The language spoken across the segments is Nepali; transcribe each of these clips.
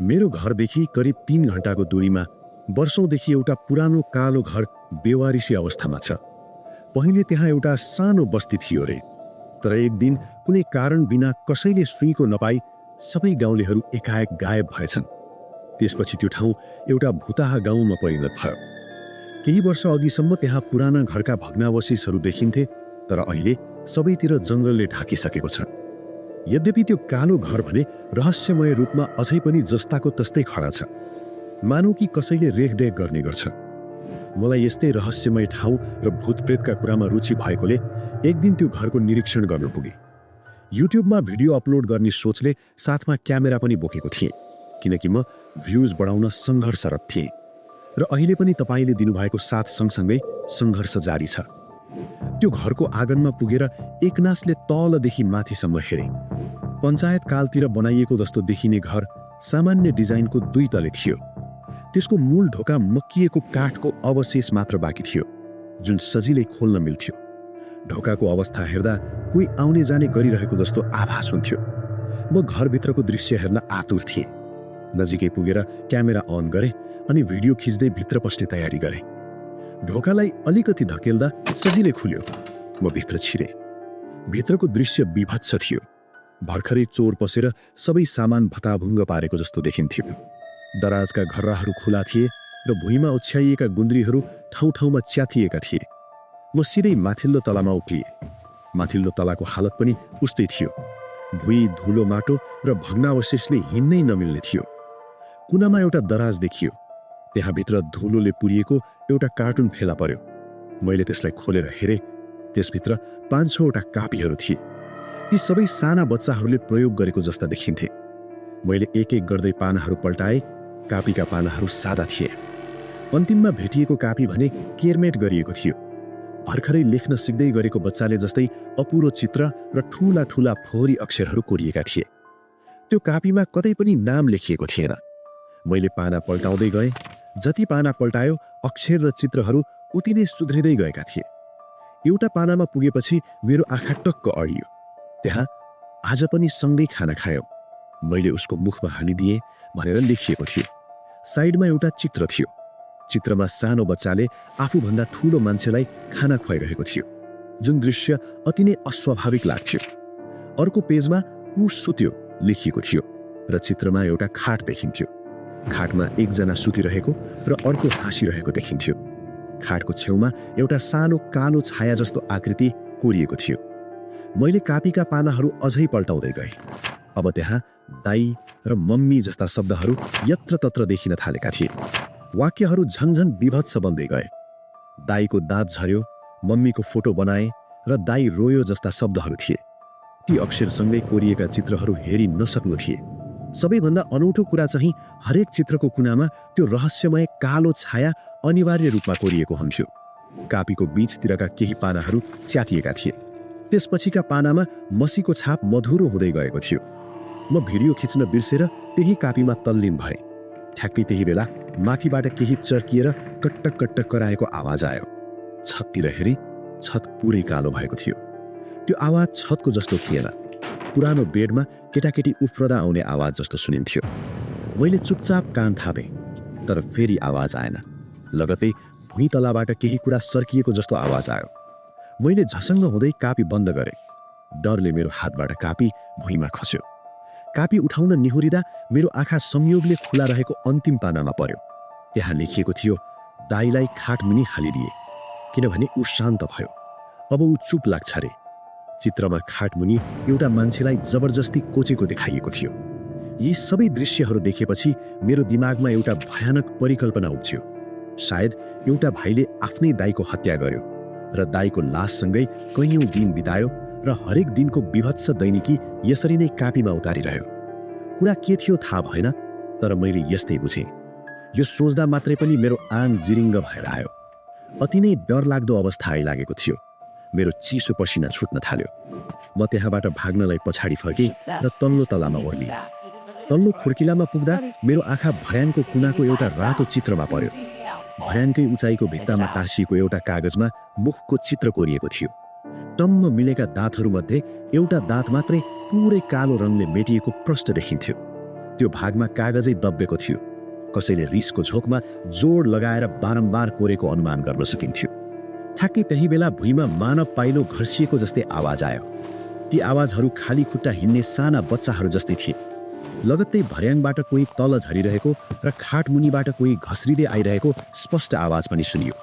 मेरो घरदेखि करिब 3 घण्टाको दूरीमा वर्षौंदेखि एउटा पुरानो कालो घर बेवारिसी अवस्थामा छ। पहिले त्यहाँ एउटा सानो बस्ती थियो रे, तर एक दिन कुनै कारण बिना कसैले सुइँको नपाई सबै गाउँलेहरू एकाएक गायब भएछन्। त्यसपछि त्यो ठाउँ एउटा भुताहा गाउँमा परिणत भयो। केही वर्ष अघिसम्म त्यहाँ पुराना घरका भग्नावशेषहरू देखिन्थे, तर अहिले सबैतिर जङ्गलले ढाकिसकेको छ। यद्यपि त्यो कालो घर भने रहस्यमय रूपमा अझै पनि जस्ताको तस्तै खडा छ, मानौ कि कसैले रेखदेख गर्ने गर्छ। मलाई यस्तै रहस्यमय ठाउँ र भूतप्रेतका कुरामा रुचि भएकोले एक दिन त्यो घरको निरीक्षण गर्न पुगे। युट्युबमा भिडियो अपलोड गर्ने सोचले साथमा क्यामेरा पनि बोकेको थिएँ, किनकि म भ्युज बढाउन सङ्घर्षरत थिएँ र अहिले पनि तपाईँले दिनुभएको साथ सँगसँगै सङ्घर्ष जारी छ। त्यो घरको आँगनमा पुगेर एकनासले तलदेखि माथिसम्म हेरे। पञ्चायत कालतिर बनाइएको जस्तो देखिने घर सामान्य डिजाइनको 2 तले थियो। त्यसको मूल ढोका मक्किएको काठको अवशेष मात्र बाँकी थियो, जुन सजिलै खोल्न मिल्थ्यो। ढोकाको अवस्था हेर्दा कोही आउने जाने गरिरहेको जस्तो आभास हुन्थ्यो। म घरभित्रको दृश्य हेर्न आतुर थिएँ। नजिकै पुगेर क्यामेरा अन गरेँ अनि भिडियो खिच्दै भित्र पस्ने तयारी गरेँ। ढोकालाई अलिकति धकेल्दा सजिलै खुल्यो। म भित्र छिरेँ। भित्रको दृश्य विभत्स थियो। भर्खरै चोर पसेर सबै सामान भताभुङ्ग पारेको जस्तो देखिन्थ्यो। दराजका घर्राहरू खुला थिए र भुइँमा ओछ्याइएका गुन्द्रीहरू ठाउँ ठाउँमा च्यातिएका थिए। म सिधै माथिल्लो तलामा उक्लिएँ। माथिल्लो तलाको हालत पनि उस्तै थियो। भुइँ, धुलो, माटो र भग्नावशेषले हिँड्नै नमिल्ने थियो। कुनामा एउटा दराज देखियो। त्यहाँभित्र धुलोले पुरिएको एउटा कार्टुन फेला पर्यो। मैले त्यसलाई खोलेर हेरेँ। त्यसभित्र 5-6वटा कापीहरू थिए। ती सबै साना बच्चाहरूले प्रयोग गरेको जस्ता देखिन्थे। मैले एक एक गर्दै पानाहरू पल्टाएँ। कापीका पानाहरू सादा थिए। अन्तिममा भेटिएको कापी भने केरमेट गरिएको थियो। भर्खरै लेख्न सिक्दै गरेको बच्चाले जस्तै अपुरो चित्र र ठूला ठूला फोहोरी अक्षरहरू कोरिएका थिए। त्यो कापीमा कतै पनि नाम लेखिएको थिएन। मैले पाना पल्टाउँदै गएँ। जति पाना पल्टायो अक्षर र चित्रहरू उति नै सुध्रिँदै गएका थिए। एउटा पानामा पुगेपछि मेरो आँखा टक्क अडियो। त्यहाँ आज पनि सँगै खाना खायौँ, मैले उसको मुखमा हानिदिएँ भनेर लेखिएको थियो। साइडमा एउटा चित्र थियो। चित्रमा सानो बच्चाले आफूभन्दा ठूलो मान्छेलाई खाना खुवाइरहेको थियो, जुन दृश्य अति नै अस्वाभाविक लाग्थ्यो। अर्को पेजमा ऊ सुत्यो लेखिएको थियो र चित्रमा एउटा खाट देखिन्थ्यो। खाटमा एकजना सुतिरहेको र अर्को हाँसिरहेको देखिन्थ्यो। खाटको छेउमा एउटा सानो कालो छाया जस्तो आकृति कोरिएको थियो। मैले कापीका पानाहरू अझै पल्टाउँदै गएँ। अब त्यहाँ दाई र मम्मी जस्ता शब्दहरू यत्रतत्र देखिन थालेका थिए। वाक्यहरू झन्झन विभत्स बन्दै गए। दाईको दाँत झर्यो, मम्मीको फोटो बनाए र दाई रोयो जस्ता शब्दहरू थिए। ती अक्षरसँगै कोरिएका चित्रहरू हेरि नसक्नु थिए। सबैभन्दा अनौठो कुरा चाहिँ हरेक चित्रको कुनामा त्यो रहस्यमय कालो छाया अनिवार्य रूपमा कोरिएको हुन्थ्यो। कापीको बीचतिरका केही पानाहरू च्यातिएका थिए। त्यसपछिका पानामा मसीको छाप मधुरो हुँदै गएको थियो। म भिडियो खिच्न बिर्सेर त्यही कापीमा तल्लीन भएँ। ठ्याक्कै त्यही बेला माथिबाट केही चर्किएर कट्टक कट्टक कराएको आवाज आयो। छततिर हेरेँ, छत पुरै कालो भएको थियो। त्यो आवाज छतको जस्तो थिएन। पुरानो बेडमा केटाकेटी उफ्रदा आउने आवाज जस्तो सुनिन्थ्यो। मैले चुपचाप कान थापेँ, तर फेरि आवाज आएन। लगतै भुइँ तलाबाट केही कुरा सर्किएको जस्तो आवाज आयो। मैले झसङ्ग हुँदै कापी बन्द गरेँ। डरले मेरो हातबाट कापी भुइँमा खस्यो। कापी उठाउन निहुरिँदा मेरो आँखा संयोगले खुला रहेको अन्तिम पानामा पर्यो। त्यहाँ लेखिएको थियो, दाईलाई खाटमुनि हालिदिए, किनभने ऊ शान्त भयो। अब ऊ चुप लाग्छ रे। चित्रमा खाटमुनि एउटा मान्छेलाई जबरजस्ती कोचेको देखाइएको थियो। यी सबै दृश्यहरू देखेपछि मेरो दिमागमा एउटा भयानक परिकल्पना उब्ज्यो। सायद एउटा भाइले आफ्नै दाईको हत्या गर्यो र दाईको लाससँगै कैयौँ दिन बितायो र हरेक दिनको विभत्स दैनिकी यसरी नै कापीमा उतारिरह्यो। कुरा के थियो थाहा भएन, तर मैले यस्तै बुझेँ। यो सोच्दा मात्रै पनि मेरो आङ जिरिङ्ग भएर आयो। अति नै डरलाग्दो अवस्था आइलागेको थियो। मेरो चिसो पसिना छुट्न थाल्यो। म त्यहाँबाट भाग्नलाई पछाडि फर्केँ र तल्लो तलामा ओर्लिएँ। तल्लो खुड्किलामा पुग्दा मेरो आँखा भर्याङको कुनाको एउटा रातो चित्रमा पर्यो। भर्याङकै उचाइको भित्तामा टाँसिएको एउटा कागजमा मुखको चित्र कोरिएको थियो। टम्म मिलेका दाँतहरूमध्ये एउटा दाँत मात्रै पुरै कालो रङले मेटिएको प्रष्ट देखिन्थ्यो। त्यो भागमा कागजै दब्बेको थियो। कसैले रिसको झोकमा जोड लगाएर बारम्बार कोरेको अनुमान गर्न सकिन्थ्यो। ठ्याक्कै त्यही बेला भुइँमा मानव पाइलो घर्सिएको जस्तै आवाज आयो। ती आवाजहरू खाली खुट्टा हिँड्ने साना बच्चाहरू जस्तै थिए। लगत्तै भर्याङबाट कोही तल झरिरहेको र खाटमुनिबाट कोही घस्रिँदै आइरहेको स्पष्ट आवाज पनि सुनियो।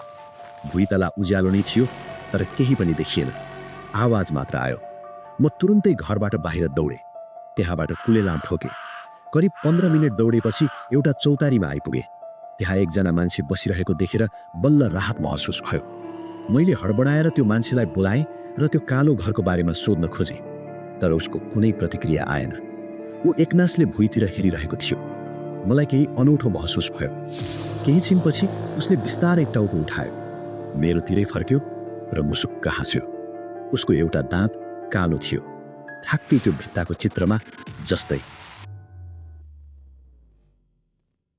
भुइँतला उज्यालो नै थियो, तर केही पनि देखिएन। आवाज मात्र आयो। म तुरुन्तै घरबाट बाहिर दौडेँ। त्यहाँबाट कुलेलाम ठोके। करिब 15 मिनट दौडेपछि एउटा चौतारीमा आइपुगे। त्यहाँ एकजना मान्छे बसिरहेको देखेर बल्ल राहत महसुस भयो। मैले हडबडाएर त्यो मान्छेलाई बोलाएँ र त्यो कालो घरको बारेमा सोध्न खोजेँ, तर उसको कुनै प्रतिक्रिया आएन। ऊ एकनासले भुइँतिर हेरिरहेको थियो। मलाई केही अनौठो महसुस भयो। केही छिनपछि उसले बिस्तारै टाउको उठायो, मेरोतिरै फर्क्यो र मुसुक्क हाँस्यो। उसको एउटा दाँत कालो थियो, ठ्याक्कै त्यो भित्ताको चित्रमा जस्तै।